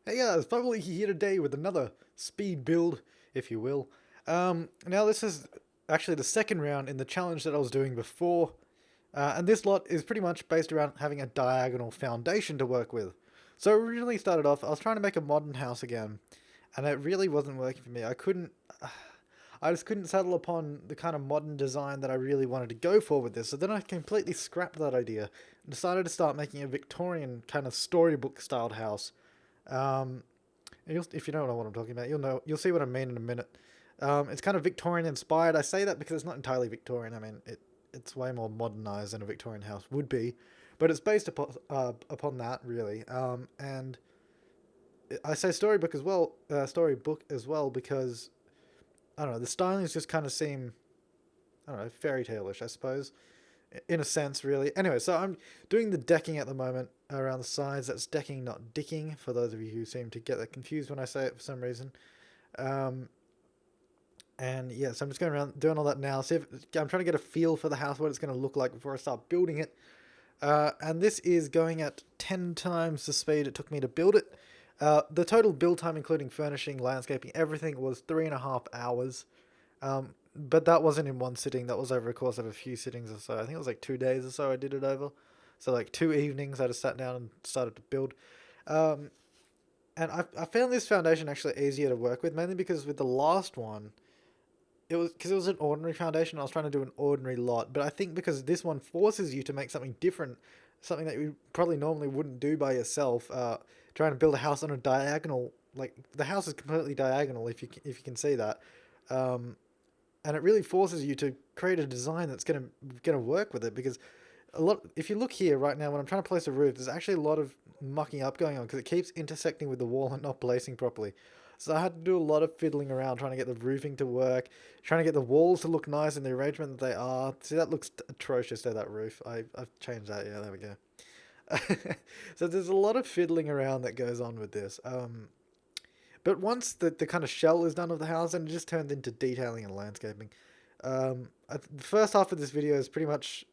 Hey guys, finally here today with another speed build, if you will. Now this is actually the second round in the challenge that I was doing before, and this lot is pretty much based around having a diagonal foundation to work with. So it originally started off, I was trying to make a modern house again, and it really wasn't working for me. I just couldn't settle upon the kind of modern design that I really wanted to go for with this. So then I completely scrapped that idea and decided to start making a Victorian kind of storybook styled house. Um, and if you don't know what I'm talking about, you'll see what I mean in a minute. It's kind of Victorian inspired. I say that because it's not entirely Victorian. I mean, it's way more modernized than a Victorian house would be, but it's based upon that really. And I say storybook as well because I don't know, the stylings just kind of seem, I don't know, fairy tale-ish, I suppose, in a sense, really. Anyway, so I'm doing the decking at the moment around the sides. That's decking, not dicking, for those of you who seem to get that confused when I say it for some reason. Um, and yeah, so I'm just going around doing all that now. I'm trying to get a feel for the house, what it's going to look like before I start building it. And this is going at 10 times the speed it took me to build it. The total build time, including furnishing, landscaping, everything, was 3.5 hours. But that wasn't in one sitting. That was over a course of a few sittings or so. I think it was like 2 days or so I did it over. So like 2 evenings I just sat down and started to build. Um, and I found this foundation actually easier to work with, mainly because with the last one, it was an ordinary foundation. I was trying to do an ordinary lot, but I think because this one forces you to make something different, something that you probably normally wouldn't do by yourself. Trying to build a house on a diagonal, like the house is completely diagonal if you can see that. Um, and it really forces you to create a design that's gonna work with it because a lot. If you look here right now, when I'm trying to place a roof, there's actually a lot of mucking up going on because it keeps intersecting with the wall and not placing properly. So I had to do a lot of fiddling around trying to get the roofing to work, trying to get the walls to look nice in the arrangement that they are. See, that looks atrocious there, that roof. I've changed that. Yeah, there we go. So there's a lot of fiddling around that goes on with this. But once the kind of shell is done of the house, then it just turns into detailing and landscaping. The first half of this video is pretty much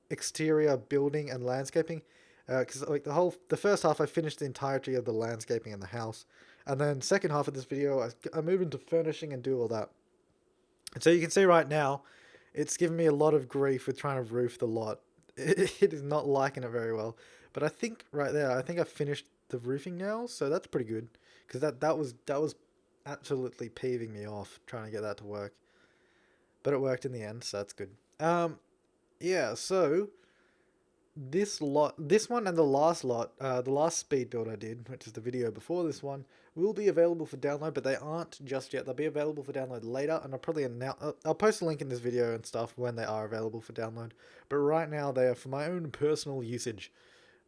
exterior building and landscaping, because like the first half I finished the entirety of the landscaping in the house, and then second half of this video I move into furnishing and do all that. And so you can see right now, it's given me a lot of grief with trying to roof the lot. It is not liking it very well, but I think right there, I think I finished the roofing now, so that's pretty good, because that was absolutely peeving me off trying to get that to work, but it worked in the end, so that's good. Yeah, so this one and the last speed build I did, which is the video before this one, will be available for download, but they aren't just yet. They'll be available for download later, and I'll post a link in this video and stuff when they are available for download. But right now they are for my own personal usage.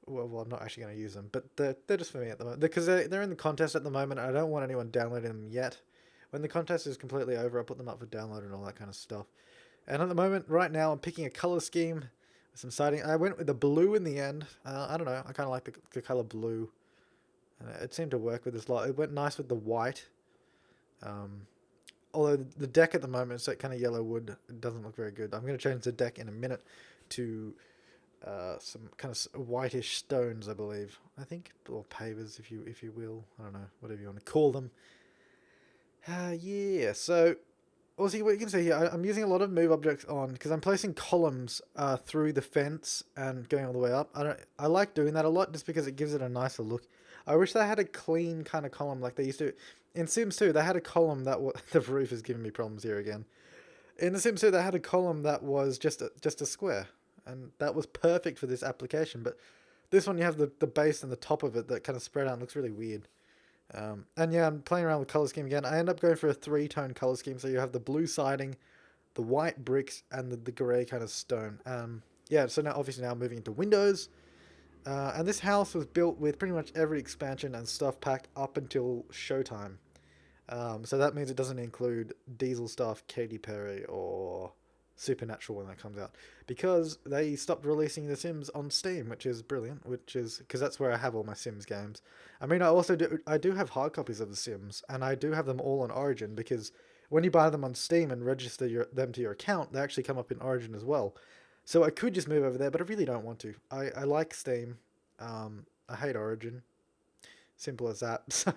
Well, I'm not actually going to use them, but they're just for me at the moment because they're in the contest at the moment. I don't want anyone downloading them yet. When the contest is completely over, I'll put them up for download and all that kind of stuff. And at the moment, right now, I'm picking a color scheme with some siding. I went with the blue in the end. I don't know. I kind of like the color blue. It seemed to work with this lot. It went nice with the white. Um, Although the deck at the moment is that kind of yellow wood. It doesn't look very good. I'm going to change the deck in a minute to some kind of whitish stones, I believe. I think, or pavers, if you will. I don't know, whatever you want to call them. Yeah. So also, what you can see here, I'm using a lot of move objects on because I'm placing columns through the fence and going all the way up. I like doing that a lot just because it gives it a nicer look. I wish they had a clean kind of column like they used to in Sims 2. They had a column that the roof is giving me problems here again. In the Sims 2, they had a column that was just a square, and that was perfect for this application. But this one, you have the base and the top of it that kind of spread out and looks really weird. And yeah, I'm playing around with color scheme again. I end up going for a three-tone color scheme, so you have the blue siding, the white bricks, and the grey kind of stone. Yeah, so now obviously now I'm moving into windows. And this house was built with pretty much every expansion and stuff packed up until showtime. So that means it doesn't include Diesel stuff, Katy Perry, or Supernatural when that comes out, because they stopped releasing The Sims on Steam, which is brilliant. Which is because that's where I have all my Sims games. I mean, I do have hard copies of The Sims, and I do have them all on Origin because when you buy them on Steam and register them to your account, they actually come up in Origin as well. So I could just move over there, but I really don't want to. I like Steam. I hate Origin. Simple as that. So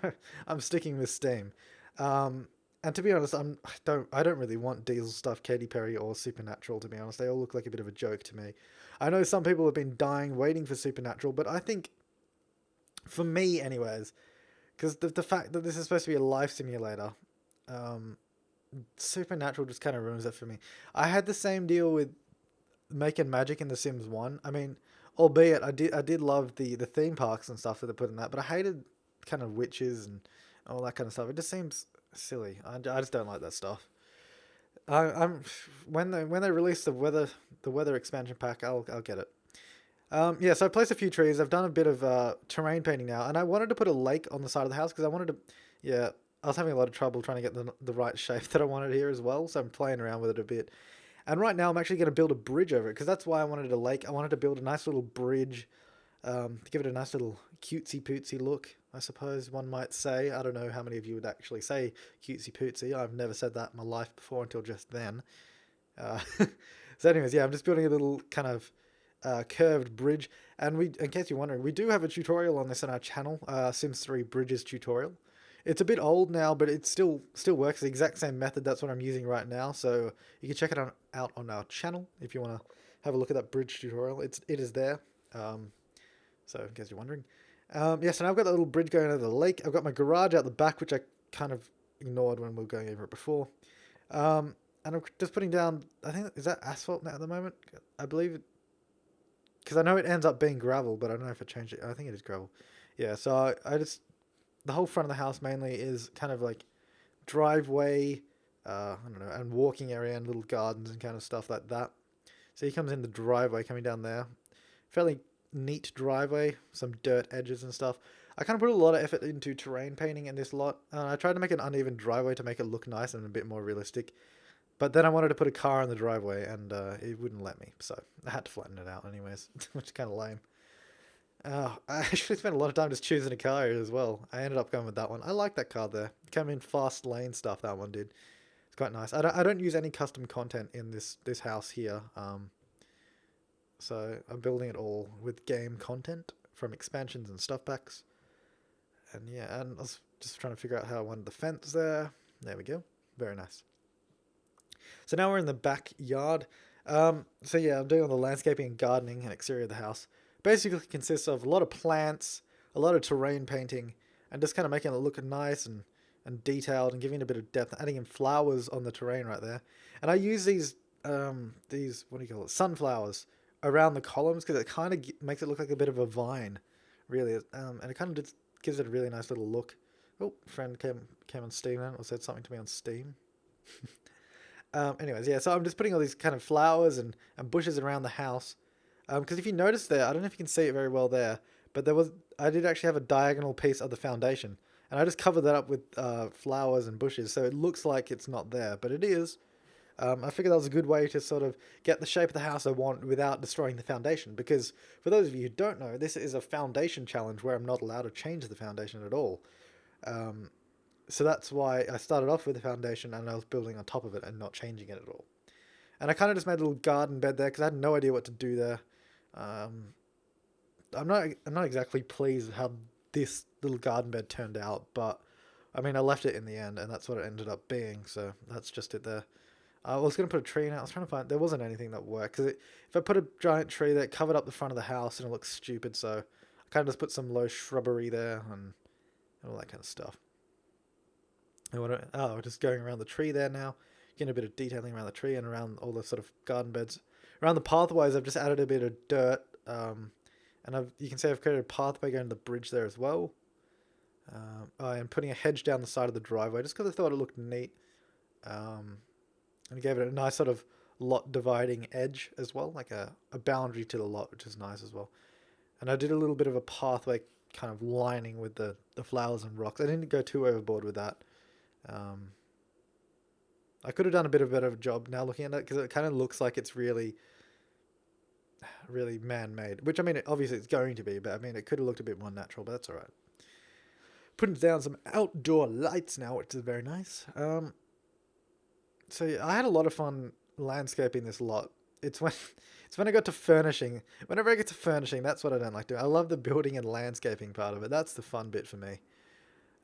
I'm sticking with Steam. And to be honest, I don't really want Diesel stuff, Katy Perry or Supernatural. To be honest, they all look like a bit of a joke to me. I know some people have been dying waiting for Supernatural, but I think, for me, anyways, because the fact that this is supposed to be a life simulator, um, Supernatural just kind of ruins it for me. I had the same deal with making magic in The Sims 1. I mean, albeit I did love the theme parks and stuff that they put in that, but I hated kind of witches and all that kind of stuff. It just seems silly. I just don't like that stuff. I'm when they release the weather expansion pack, I'll get it. Yeah, so I placed a few trees. I've done a bit of terrain painting now, and I wanted to put a lake on the side of the house because I wanted to. Yeah, I was having a lot of trouble trying to get the right shape that I wanted here as well, so I'm playing around with it a bit. And right now, I'm actually going to build a bridge over it because that's why I wanted a lake. I wanted to build a nice little bridge to give it a nice little cutesy pootsy look, I suppose one might say. I don't know how many of you would actually say cutesy pootsy. I've never said that in my life before until just then. Uh, so, anyways, yeah, I'm just building a little kind of curved bridge. And in case you're wondering, we do have a tutorial on this on our channel, Sims 3 Bridges tutorial. It's a bit old now, but it still works. The exact same method. That's what I'm using right now. So you can check it out on our channel if you want to have a look at that bridge tutorial. It is there. So in case you're wondering. Yeah, so now I've got that little bridge going over the lake. I've got my garage out the back, which I kind of ignored when we were going over it before. And I'm just putting down, I think, is that asphalt now at the moment? I believe it, because I know it ends up being gravel, but I don't know if I changed it. I think it is gravel. Yeah, so I just, the whole front of the house mainly is kind of like driveway, I don't know, and walking area and little gardens and kind of stuff like that. So he comes in the driveway coming down there. Fairly neat driveway, some dirt edges and stuff. I kind of put a lot of effort into terrain painting in this lot. I tried to make an uneven driveway to make it look nice and a bit more realistic. But then I wanted to put a car in the driveway and it wouldn't let me. So I had to flatten it out anyways, which is kind of lame. I actually spent a lot of time just choosing a car here as well. I ended up going with that one. I like that car there. It came in fast lane stuff, that one did. It's quite nice. I don't use any custom content in this house here. So I'm building it all with game content from expansions and stuff packs. And yeah, and I was just trying to figure out how I wanted the fence there. There we go. Very nice. So now we're in the backyard. So yeah, I'm doing all the landscaping and gardening and exterior of the house. Basically consists of a lot of plants, a lot of terrain painting, and just kind of making it look nice and detailed and giving it a bit of depth, adding in flowers on the terrain right there. And I use these what do you call it, sunflowers around the columns because it kind of makes it look like a bit of a vine, really. And it kind of just gives it a really nice little look. Oh, friend came on Steam then, or said something to me on Steam. Anyways, yeah, so I'm just putting all these kind of flowers and bushes around the house. Because if you notice there, I don't know if you can see it very well there, but I did actually have a diagonal piece of the foundation. And I just covered that up with flowers and bushes, so it looks like it's not there, but it is. I figured that was a good way to sort of get the shape of the house I want without destroying the foundation. Because for those of you who don't know, this is a foundation challenge where I'm not allowed to change the foundation at all. So that's why I started off with the foundation and I was building on top of it and not changing it at all. And I kind of just made a little garden bed there because I had no idea what to do there. I'm not exactly pleased with how this little garden bed turned out, but I mean I left it in the end and that's what it ended up being. So that's just it there. I was going to put a tree in it. I was trying to find, there wasn't anything that worked because if I put a giant tree there, it covered up the front of the house and it looks stupid. So I kind of just put some low shrubbery there and all that kind of stuff. And just going around the tree there now, getting a bit of detailing around the tree and around all the sort of garden beds. Around the pathways, I've just added a bit of dirt, and you can see I've created a pathway going to the bridge there as well. I am putting a hedge down the side of the driveway just because I thought it looked neat. And gave it a nice sort of lot dividing edge as well, like a boundary to the lot, which is nice as well. And I did a little bit of a pathway kind of lining with the flowers and rocks. I didn't go too overboard with that. I could have done a bit of a better job now looking at it because it kind of looks like it's really, really man-made. Which, I mean, obviously it's going to be, but I mean, it could have looked a bit more natural, but that's all right. Putting down some outdoor lights now, which is very nice. So yeah, I had a lot of fun landscaping this lot. it's when it's when I got to furnishing. Whenever I get to furnishing, that's what I don't like doing. I love the building and landscaping part of it. That's the fun bit for me.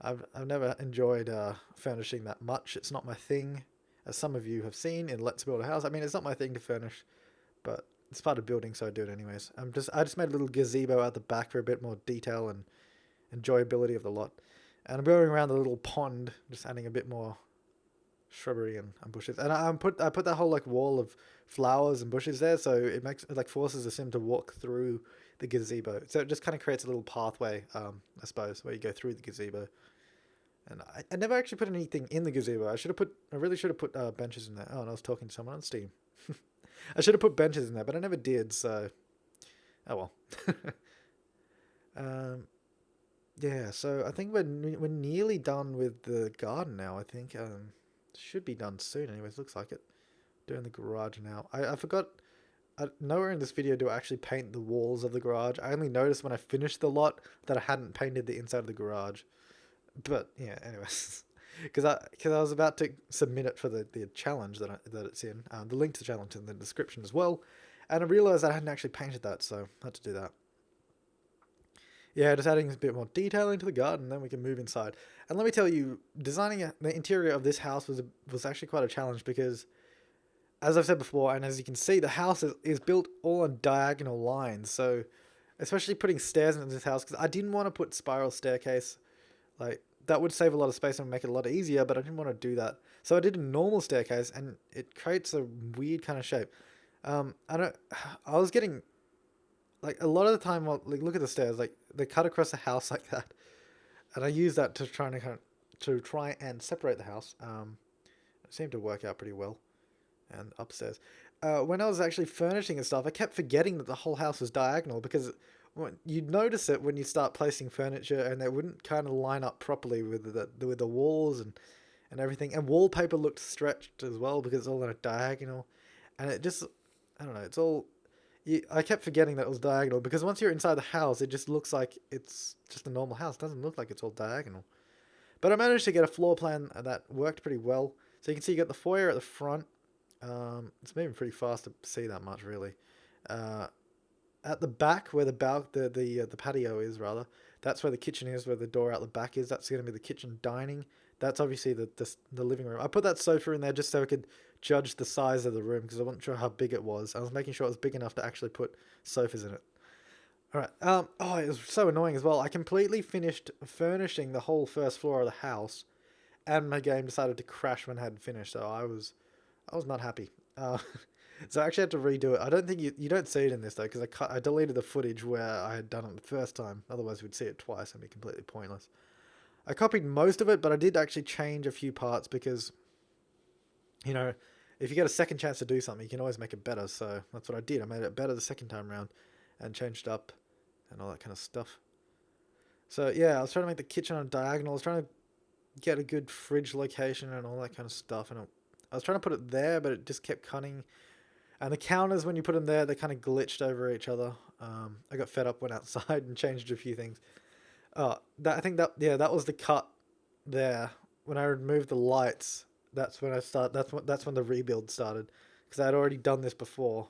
I've never enjoyed furnishing that much. It's not my thing, as some of you have seen in Let's Build a House. I mean, it's not my thing to furnish, but it's part of building, so I do it anyways. I just made a little gazebo out the back for a bit more detail and enjoyability of the lot. And I'm going around the little pond, just adding a bit more shrubbery and bushes. And I put that whole like wall of flowers and bushes there, so it like forces the sim to walk through the gazebo. So it just kind of creates a little pathway, I suppose, where you go through the gazebo. And I never actually put anything in the gazebo. I really should have put benches in there. Oh, and I was talking to someone on Steam. I should have put benches in there, but I never did. So, oh well. Yeah. So I think we're nearly done with the garden now. I think should be done soon. Anyways, looks like it. Doing the garage now. I forgot. Nowhere in this video do I actually paint the walls of the garage. I only noticed when I finished the lot that I hadn't painted the inside of the garage. But yeah, anyways, because I was about to submit it for the challenge that it's in. The link to the challenge in the description as well, and I realized I hadn't actually painted that, so I had to do that. Yeah, just adding a bit more detail into the garden, then we can move inside. And let me tell you, designing the interior of this house was actually quite a challenge because, as I've said before, and as you can see, the house is built all on diagonal lines. So, especially putting stairs into this house, because I didn't want to put spiral staircase. Like, that would save a lot of space and make it a lot easier, but I didn't want to do that. So I did a normal staircase, and it creates a weird kind of shape. I was getting, like, a lot of the time, like, look at the stairs, like, they cut across the house like that. And I use that to try and separate the house. It seemed to work out pretty well. And upstairs. When I was actually furnishing and stuff, I kept forgetting that the whole house was diagonal because you'd notice it when you start placing furniture and they wouldn't kind of line up properly with the walls and everything. And wallpaper looked stretched as well because it's all on a diagonal. And it just, I don't know, it's all... I kept forgetting that it was diagonal because once you're inside the house, it just looks like it's just a normal house. It doesn't look like it's all diagonal. But I managed to get a floor plan that worked pretty well. So you can see you got the foyer at the front. It's moving pretty fast to see that much, really. At the back, where the patio is, rather, that's where the kitchen is, where the door out the back is. That's going to be the kitchen dining. That's obviously the living room. I put that sofa in there just so I could judge the size of the room because I wasn't sure how big it was. I was making sure it was big enough to actually put sofas in it. All right. Oh, it was so annoying as well. I completely finished furnishing the whole first floor of the house, and my game decided to crash when I had finished. So I was not happy. So I actually had to redo it. I don't think you don't see it in this though, because I deleted the footage where I had done it the first time. Otherwise, we'd see it twice and be completely pointless. I copied most of it, but I did actually change a few parts because, you know, if you get a second chance to do something, you can always make it better. So that's what I did. I made it better the second time around and changed up and all that kind of stuff. So yeah, I was trying to make the kitchen on a diagonal. I was trying to get a good fridge location and all that kind of stuff. And I was trying to put it there, but it just kept cutting. And the counters, when you put them there, they kind of glitched over each other. I got fed up, went outside and changed a few things. I think that was the cut there. When I removed the lights, that's when that's when the rebuild started, because I had already done this before,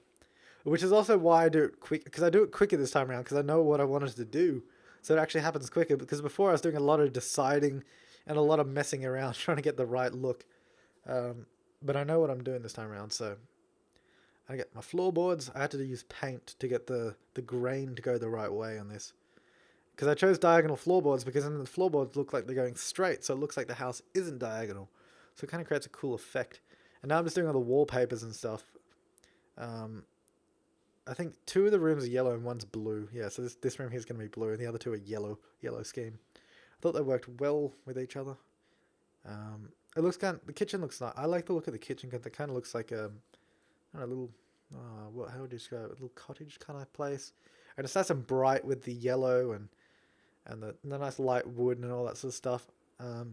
which is also why I do it quick, because I do it quicker this time around because I know what I wanted to do, so it actually happens quicker. Because before I was doing a lot of deciding and a lot of messing around trying to get the right look, but I know what I'm doing this time around. So I get my floorboards. I had to use paint to get the grain to go the right way on this. Because I chose diagonal floorboards because then the floorboards look like they're going straight, so it looks like the house isn't diagonal. So it kind of creates a cool effect. And now I'm just doing all the wallpapers and stuff. I think 2 of the rooms are yellow and 1's blue. Yeah, so this room here is going to be blue and the other 2 are yellow scheme. I thought they worked well with each other. It looks the kitchen looks nice. I like the look of the kitchen because it kind of looks like a little, how would you describe it? A little cottage kind of place. And it's nice and bright with the yellow and the nice light wood and all that sort of stuff.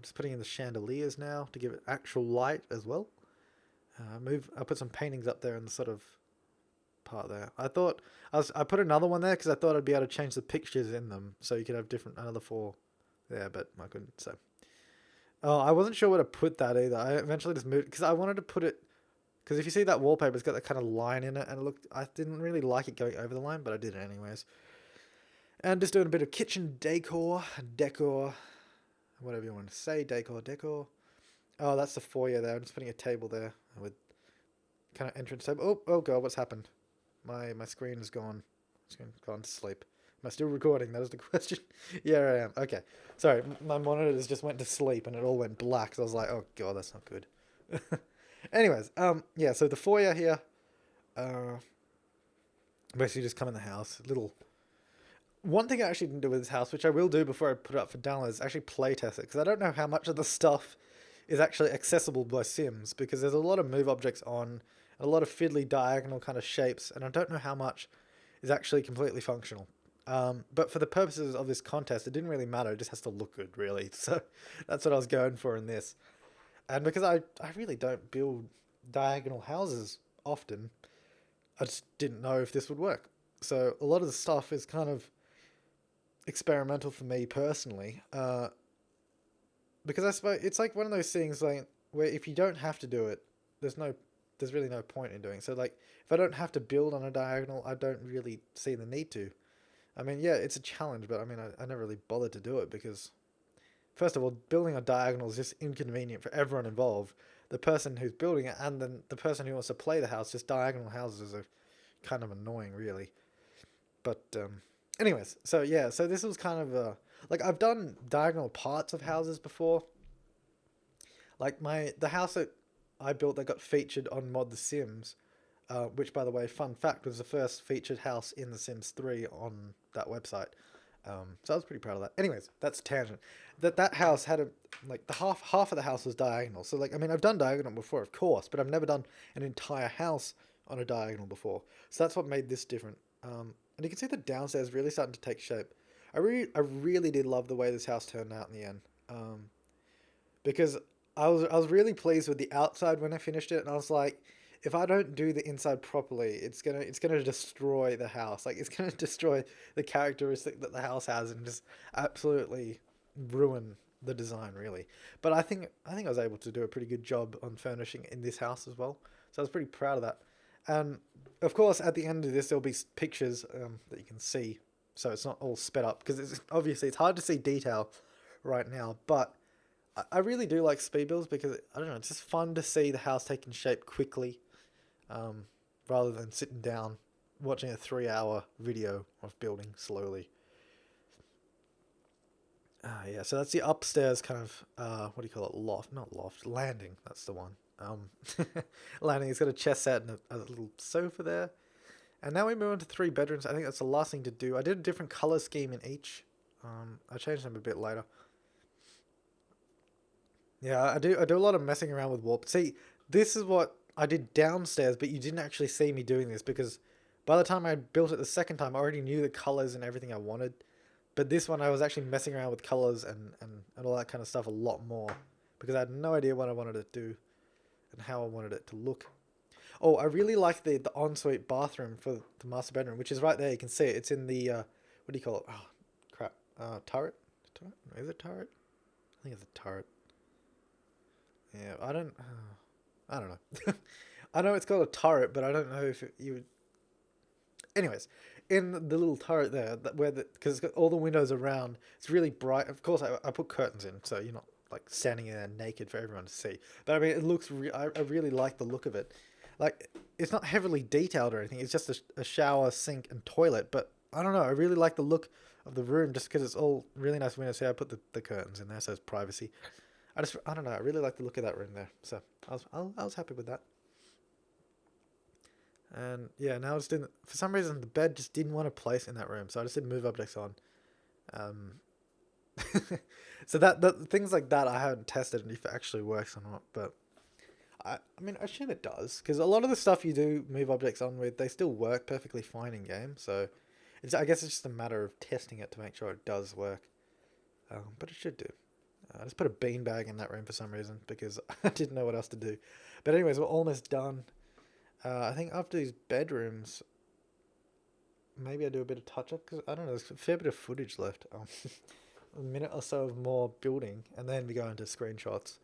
Just putting in the chandeliers now to give it actual light as well. I put some paintings up there in the sort of part there. I put another one there because I thought I'd be able to change the pictures in them so you could have another 4 there, but I couldn't. So, I wasn't sure where to put that either. I eventually just moved because I wanted to put it Because if you see that wallpaper, it's got that kind of line in it, and I didn't really like it going over the line, but I did it anyways. And just doing a bit of kitchen decor, whatever you want to say, decor. Oh, that's the foyer there. I'm just putting a table there with kind of entrance table. Oh god, what's happened? My screen is gone. It's gone to sleep. Am I still recording? That was the question. Yeah, I am. Okay. Sorry, my monitors just went to sleep and it all went black. So I was like, oh god, that's not good. Anyways, yeah. So the foyer here, basically just come in the house. One thing I actually didn't do with this house, which I will do before I put it up for download, is actually playtest it, because I don't know how much of the stuff is actually accessible by Sims, because there's a lot of move objects on, a lot of fiddly diagonal kind of shapes, and I don't know how much is actually completely functional. But for the purposes of this contest, it didn't really matter. It just has to look good, really. So that's what I was going for in this. And because I really don't build diagonal houses often, I just didn't know if this would work. So a lot of the stuff is kind of experimental for me personally, because I suppose it's like one of those things like where if you don't have to do it, there's really no point in doing it. So like if I don't have to build on a diagonal, I don't really see the need to. I mean, yeah, it's a challenge, but I mean, I never really bothered to do it because, first of all, building a diagonal is just inconvenient for everyone involved. The person who's building it and then the person who wants to play the house. Just diagonal houses are kind of annoying, really. But anyways, so yeah, so this was kind of like I've done diagonal parts of houses before. Like the house that I built that got featured on Mod The Sims, which by the way, fun fact, was the first featured house in The Sims 3 on that website. So I was pretty proud of that. Anyways, that's a tangent. That house had like the half of the house was diagonal. So like I mean I've done diagonal before, of course, but I've never done an entire house on a diagonal before. So that's what made this different. And you can see the downstairs really starting to take shape. I really did love the way this house turned out in the end. Because I was really pleased with the outside when I finished it, and I was like, if I don't do the inside properly, it's gonna destroy the house. Like it's gonna destroy the characteristic that the house has and just absolutely ruin the design, really. But I think I was able to do a pretty good job on furnishing in this house as well. So I was pretty proud of that. And of course, at the end of this, there'll be pictures that you can see, so it's not all sped up because it's hard to see detail right now. But I really do like speed builds because I don't know, it's just fun to see the house taking shape quickly, rather than sitting down watching a 3-hour video of building slowly. Yeah, so that's the upstairs kind of what do you call it? Loft, not loft, landing. That's the one. Landing. It's got a chest set and a little sofa there. And now we move on to 3 bedrooms. I think that's the last thing to do. I did a different color scheme in each. I changed them a bit later. Yeah, I do a lot of messing around with warp. See, this is what I did downstairs, but you didn't actually see me doing this because by the time I built it the second time, I already knew the colors and everything I wanted. But this one, I was actually messing around with colors and all that kind of stuff a lot more because I had no idea what I wanted to do and how I wanted it to look. Oh, I really like the ensuite bathroom for the master bedroom, which is right there. You can see it. It's in the, what do you call it? Oh, crap. Turret? Is it turret? I think it's a turret. Yeah, I don't know. I know it's called a turret, but I don't know if you would... Anyways, in the little turret there, because it's got all the windows around, it's really bright. Of course, I put curtains in, so you're not like standing there naked for everyone to see. But I mean, it looks. I really like the look of it. Like it's not heavily detailed or anything. It's just a shower, sink, and toilet. But I don't know. I really like the look of the room just because it's all really nice windows. See, I put the curtains in there, so it's privacy. I don't know. I really like the look of that room there. So I was happy with that. And yeah, now I just didn't. For some reason, the bed just didn't want to place in that room, so I just didn't move objects on. So that things like that I haven't tested if it actually works or not, but I mean I assume it does because a lot of the stuff you do move objects on with, they still work perfectly fine in game. So I guess it's just a matter of testing it to make sure it does work. But it should do. I just put a beanbag in that room for some reason because I didn't know what else to do. But anyways, we're almost done. I think after these bedrooms, maybe I do a bit of touch-up because I don't know, there's a fair bit of footage left. A minute or so of more building, and then we go into screenshots.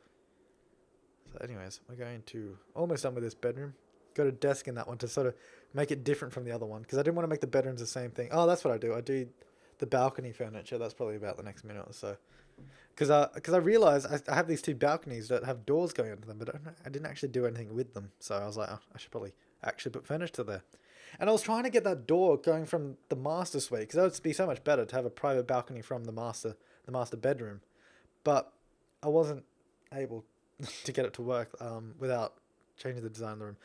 So anyways, we're going to almost done with this bedroom. Got a desk in that one to sort of make it different from the other one because I didn't want to make the bedrooms the same thing. Oh, that's what I do. I do the balcony furniture. That's probably about the next minute or so. Because I realized I have these two balconies that have doors going into them, but I didn't actually do anything with them. So I was like, oh, I should probably actually put furniture there. And I was trying to get that door going from the master suite because that would be so much better to have a private balcony from the master bedroom. But I wasn't able to get it to work without changing the design of the room.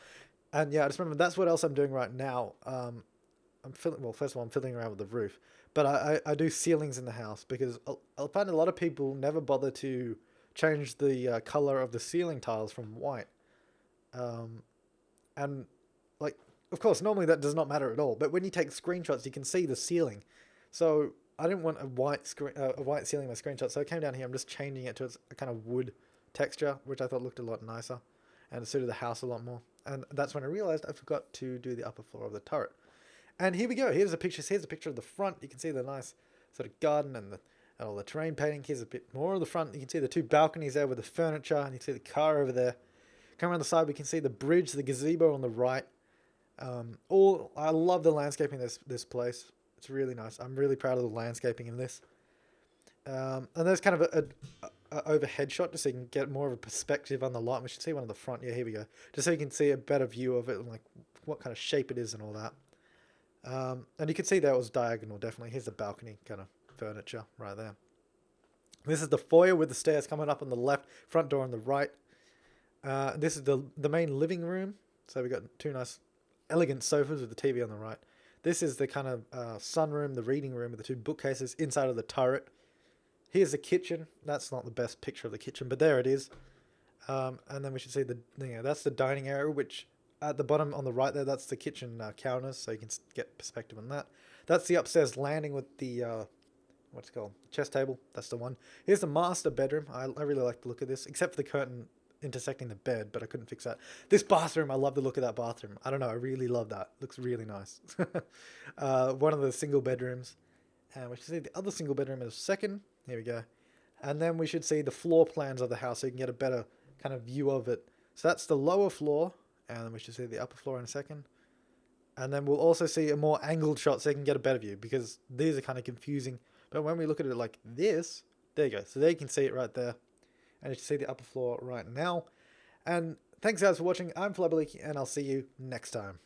And yeah, I just remember that's what else I'm doing right now. First of all, I'm fiddling around with the roof, but I do ceilings in the house because I'll find a lot of people never bother to change the color of the ceiling tiles from white. And like, of course, normally that does not matter at all, but when you take screenshots, you can see the ceiling. So I didn't want a white ceiling in my screenshot, so I came down here. I'm just changing it to a kind of wood texture, which I thought looked a lot nicer, and it suited the house a lot more. And that's when I realized I forgot to do the upper floor of the turret. And here we go. Here's a picture. Here's a picture of the front. You can see the nice sort of garden and all the terrain painting. Here's a bit more of the front. You can see the two balconies there with the furniture, and you can see the car over there. Come around the side, we can see the bridge, the gazebo on the right. I love the landscaping in this place. It's really nice. I'm really proud of the landscaping in this. And there's kind of a overhead shot just so you can get more of a perspective on the lot. We should see one on the front. Yeah, here we go. Just so you can see a better view of it and like what kind of shape it is and all that. And you can see that it was diagonal, definitely. Here's the balcony kind of furniture right there. This is the foyer with the stairs coming up on the left, front door on the right. This is the main living room. So we've got two nice, elegant sofas with the TV on the right. This is the kind of sunroom, the reading room with the two bookcases inside of the turret. Here's the kitchen. That's not the best picture of the kitchen, but there it is. And then we should see that's the dining area, which at the bottom on the right there, that's the kitchen counters, so you can get perspective on that. That's the upstairs landing with the, what's it called, chest table. That's the one. Here's the master bedroom. I really like the look of this, except for the curtain intersecting the bed, but I couldn't fix that. This bathroom, I love the look of that bathroom. I don't know, I really love that. Looks really nice. One of the single bedrooms. And we should see the other single bedroom in a second. Here we go. And then we should see the floor plans of the house so you can get a better kind of view of it. So that's the lower floor. And then we should see the upper floor in a second. And then we'll also see a more angled shot so you can get a better view because these are kind of confusing. But when we look at it like this, there you go. So there you can see it right there. And you can see the upper floor right now. And thanks guys for watching. I'm Flabberleaky and I'll see you next time.